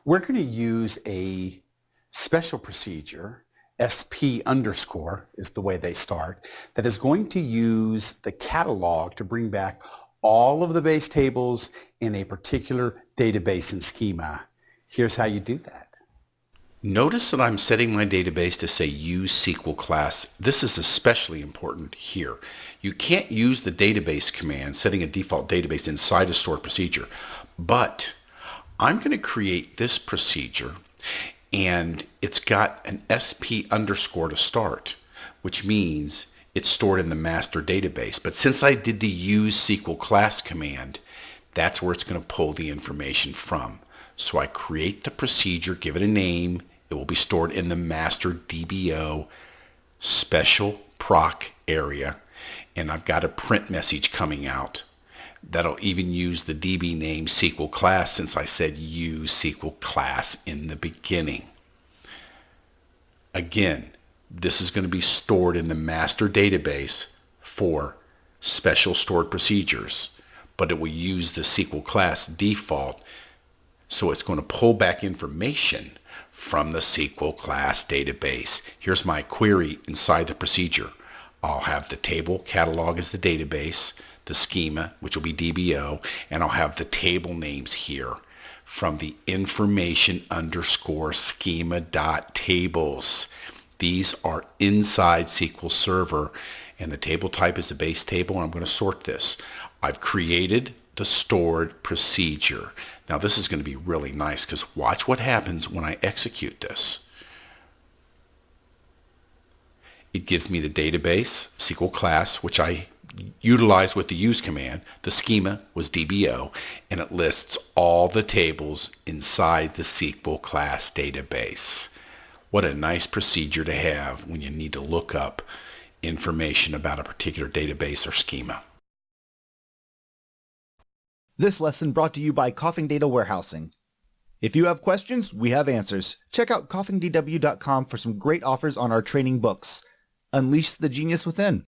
We're going to use a special procedure, SP underscore is the way they start, that is going to use the catalog to bring back all of the base tables in a particular database and schema. Here's how you do that. Notice that I'm setting my database to say use SQL class. This is especially important here. You can't use the database command setting a default database inside a stored procedure, but I'm going to create this procedure and it's got an SP underscore to start, which means it's stored in the master database. But since I did the use SQL class command, that's where it's going to pull the information from. So I create the procedure, give it a name. It will be stored in the master DBO special proc area. And I've got a print message coming out that'll even use the DB name SQL class since I said use SQL class in the beginning. Again, this is going to be stored in the master database for special stored procedures, but it will use the SQL class default. So it's going to pull back information from the SQL class database. Here's my query inside the procedure. I'll have the table catalog as the database, the schema, which will be DBO, and I'll have the table names here from the information underscore schema dot tables. These are inside SQL Server, and the table type is the base table, and I'm going to sort this. I've created the stored procedure. Now this is going to be really nice because watch what happens when I execute this. It gives me the database, SQL class, which I utilized with the use command. The schema was DBO, and it lists all the tables inside the SQL class database. What a nice procedure to have when you need to look up information about a particular database or schema. This lesson brought to you by Coffing Data Warehousing. If you have questions, we have answers. Check out coffingdw.com for some great offers on our training books. Unleash the genius within.